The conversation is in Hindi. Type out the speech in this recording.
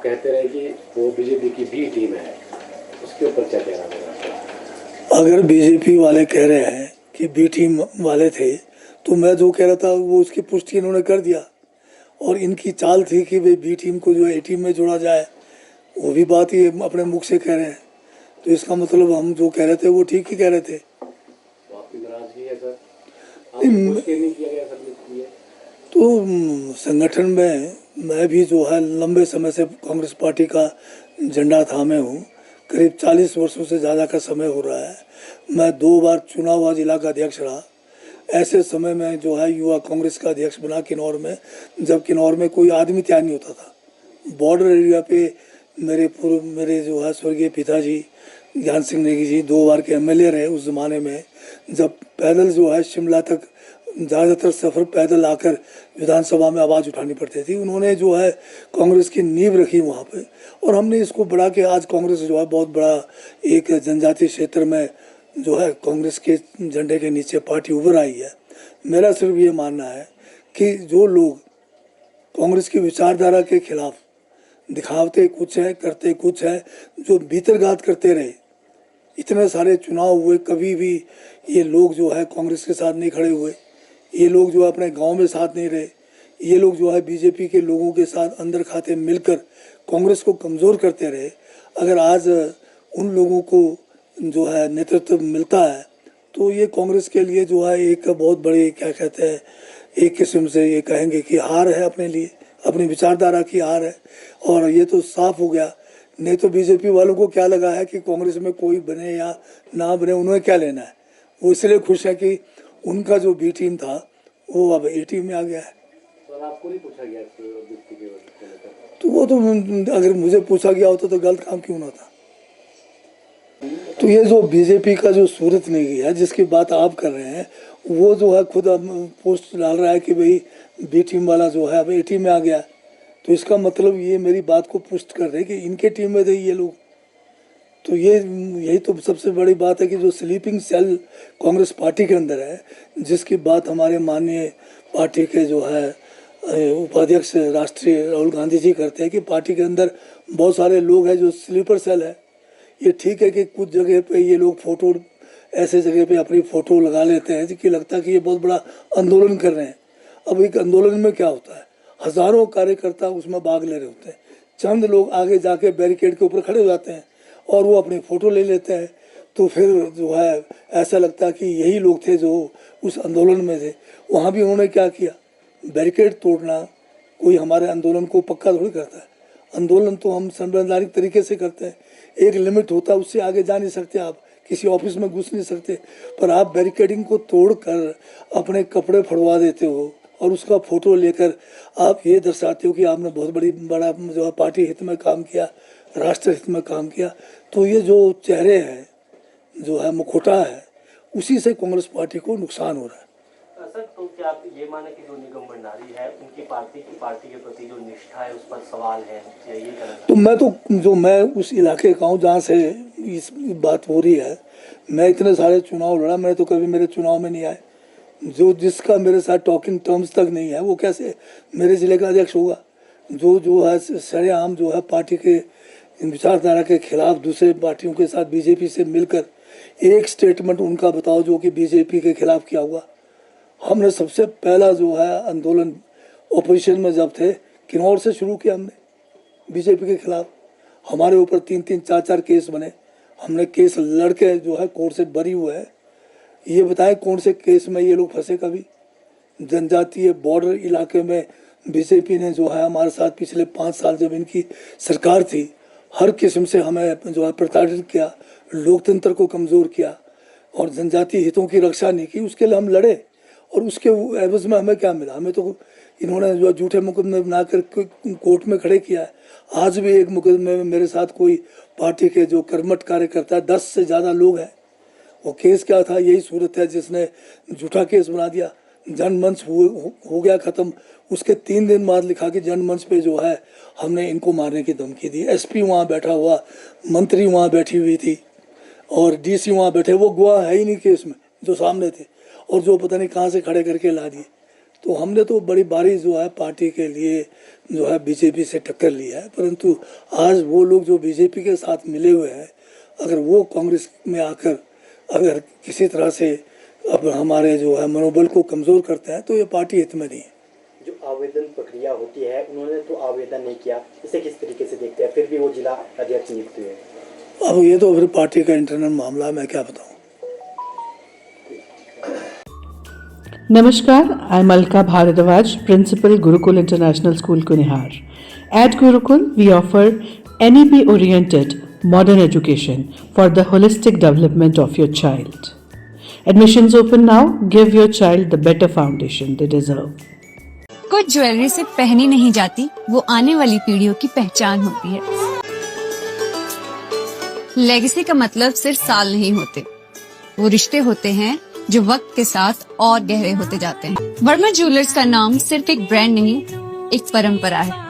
कहते रहे कि वो बीजेपी की बी टीम है, उसके ऊपर क्या कहना है? अगर बीजेपी वाले कह रहे हैं कि बी टीम वाले थे, तो मैं जो कह रहा था वो उसकी पुष्टि इन्होंने कर दिया। और इनकी चाल थी कि भाई बी टीम को जो है ए टीम में जोड़ा जाए, वो भी बात ये अपने मुख से कह रहे हैं। तो इसका मतलब हम जो कह रहे थे वो ठीक ही कह रहे थे। तो आपकी नाराजगी है सर? आपको पुष्टि नहीं किया गया सर? तो संगठन में मैं भी जो है लंबे समय से कांग्रेस पार्टी का झंडा थामे हूँ। करीब 40 वर्षों से ज़्यादा का समय हो रहा है। मैं 2 बार चुनाव हुआ, जिला का अध्यक्ष रहा। ऐसे समय में जो है युवा कांग्रेस का अध्यक्ष बना किन्नौर में, जब किन्नौर में कोई आदमी तैयार नहीं होता था। बॉर्डर एरिया पे मेरे जो है स्वर्गीय पिताजी ज्ञान सिंह नेगी जी 2 बार के एमएलए रहे उस ज़माने में, जब पैदल जो है शिमला तक ज़्यादातर सफ़र पैदल आकर विधानसभा में आवाज़ उठानी पड़ती थी। उन्होंने जो है कांग्रेस की नींव रखी वहाँ पे, और हमने इसको बढ़ा के आज कांग्रेस जो है बहुत बड़ा एक जनजातीय क्षेत्र में जो है कांग्रेस के झंडे के नीचे पार्टी उभर आई है। मेरा सिर्फ ये मानना है कि जो लोग कांग्रेस की विचारधारा के खिलाफ दिखावते कुछ है, करते कुछ है, जो भीतरघात करते रहे, इतने सारे चुनाव हुए, कभी भी ये लोग जो है कांग्रेस के साथ नहीं खड़े हुए। ये लोग जो है अपने गांव में साथ नहीं रहे। ये लोग जो है बीजेपी के लोगों के साथ अंदर खाते मिलकर कांग्रेस को कमज़ोर करते रहे। अगर आज उन लोगों को जो है नेतृत्व मिलता है, तो ये कांग्रेस के लिए जो है एक बहुत बड़ी क्या कहते हैं, एक किस्म से ये कहेंगे कि हार है, अपने लिए अपनी विचारधारा की हार है। और ये तो साफ हो गया। नहीं तो बीजेपी वालों को क्या लगा है कि कांग्रेस में कोई बने या ना बने, उन्हें क्या लेना है। वो इसलिए खुश है कि उनका जो बी टीम था वो अब ए टीम में आ गया है। तो आपको नहीं पूछा गया तो वो तो अगर मुझे पूछा गया होता तो गलत काम क्यों ना था। तो ये जो बीजेपी का जो सूरत नेगी है जिसकी बात आप कर रहे हैं, वो जो है खुद अब पोस्ट डाल रहा है कि भाई बी टीम वाला जो है अब ए टीम में आ गया। तो इसका मतलब ये मेरी बात को पुष्ट कर रहे हैं कि इनके टीम में थे ये लोग। तो यही तो सबसे बड़ी बात है कि जो स्लीपिंग सेल कांग्रेस पार्टी के अंदर है, जिसकी बात हमारे माननीय पार्टी के जो है उपाध्यक्ष राष्ट्रीय राहुल गांधी जी करते हैं कि पार्टी के अंदर बहुत सारे लोग हैं जो स्लीपर सेल है। ये ठीक है कि कुछ जगह पे ये लोग फोटो ऐसे जगह पे अपनी फ़ोटो लगा लेते हैं कि लगता है कि ये बहुत बड़ा आंदोलन कर रहे हैं। अब एक आंदोलन में क्या होता है, हज़ारों कार्यकर्ता उसमें भाग ले रहे होते हैं, चंद लोग आगे जाके बैरिकेड के ऊपर खड़े हो जाते हैं और वो अपनी फ़ोटो ले लेते हैं। तो फिर जो है ऐसा लगता है कि यही लोग थे जो उस आंदोलन में थे। वहाँ भी उन्होंने क्या किया, बैरिकेड तोड़ना कोई हमारे आंदोलन को पक्का थोड़ी करता है। आंदोलन तो हम संवैधानिक तरीके से करते हैं, एक लिमिट होता है, उससे आगे जा नहीं सकते आप, किसी ऑफिस में घुस नहीं सकते। पर आप बैरिकेडिंग को तोड़कर अपने कपड़े फड़वा देते हो और उसका फ़ोटो लेकर आप ये दर्शाते हो कि आपने बहुत बड़ा जो है पार्टी हित में काम किया, राष्ट्र हित में काम किया। तो ये जो चेहरे हैं, जो है मुखौटा है, उसी से कांग्रेस पार्टी को नुकसान हो रहा है। सर, तो क्या आप ये माने कि जो निगम भंडारी है उनकी पार्टी के प्रति जो निष्ठा है उस पर सवाल है, या ये कहना? तो मैं उस इलाके का हूँ जहाँ से इस बात हो रही है। मैं इतने सारे चुनाव लड़ा, मैं तो कभी मेरे चुनाव में नहीं आए। जिसका मेरे साथ टॉकिंग टर्म्स तक नहीं है वो कैसे मेरे ज़िले का अध्यक्ष होगा। जो है सरेआम जो है पार्टी के विचारधारा के खिलाफ दूसरे पार्टियों के साथ बीजेपी से मिलकर एक स्टेटमेंट उनका बताओ जो कि बीजेपी के खिलाफ किया हुआ। हमने सबसे पहला जो है आंदोलन ओपोजिशन में जब थे किन्नौर से शुरू किया हमने बीजेपी के खिलाफ। हमारे ऊपर 3-3, 4-4 केस बने। हमने केस लड़के जो है कोर्ट से बरी हुए हैं। ये बताएं कौन से केस में ये लोग फंसे कभी। जनजातीय बॉर्डर इलाके में बीजेपी ने जो है हमारे साथ पिछले 5 साल जब इनकी सरकार थी, हर किस्म से हमें जो है प्रताड़ित किया, लोकतंत्र को कमज़ोर किया और जनजातीय हितों की रक्षा नहीं की। उसके लिए हम लड़े और उसके एवज में हमें क्या मिला, हमें तो इन्होंने जो झूठे मुकदमे बनाकर कोर्ट में खड़े किया है। आज भी एक मुकदमे में मेरे साथ कोई पार्टी के जो कर्मठ कार्यकर्ता 10 से ज़्यादा लोग हैं। वो केस क्या था, यही सूरत है जिसने झूठा केस बना दिया। जनमंच हो गया ख़त्म, उसके 3 दिन बाद लिखा कि जनमंच पे जो है हमने इनको मारने की धमकी दी। एसपी वहाँ बैठा हुआ, मंत्री वहाँ बैठी हुई थी और डीसी वहाँ बैठे, वो गवाह है ही नहीं केस में जो सामने थे और जो पता नहीं कहाँ से खड़े करके ला दिए। तो हमने तो बड़ी बारी जो है पार्टी के लिए जो है बीजेपी से टक्कर ली है, परंतु आज वो लोग जो बीजेपी के साथ मिले हुए हैं, अगर वो कांग्रेस में आकर अगर किसी तरह से अब हमारे जो है मनोबल को कमज़ोर करते हैं तो ये पार्टी हित में नहीं है। जो आवेदन प्रक्रिया होती है, उन्होंने तो आवेदन नहीं किया, इसे किस तरीके से देखते हैं, फिर भी वो जिला अध्यक्ष नियुक्त हुए? अब ये तो फिर पार्टी का इंटरनल मामला है, मैं क्या बताऊं। Namaskar, I'm Alka Bharadwaj, Principal Gurukul International School, Kunihar. At Gurukul, we offer NEP-oriented modern education for the holistic development of your child. Admissions open now. Give your child the better foundation they deserve. कुछ ज्वेलरी सिर्फ पहनी नहीं जाती, वो आने वाली पीढ़ियों की पहचान होती है। लेगेसी का मतलब सिर्फ साल नहीं होते, वो रिश्ते होते हैं जो वक्त के साथ और गहरे होते जाते हैं। वर्मा ज्वेलर्स का नाम सिर्फ एक ब्रांड नहीं, एक परंपरा है।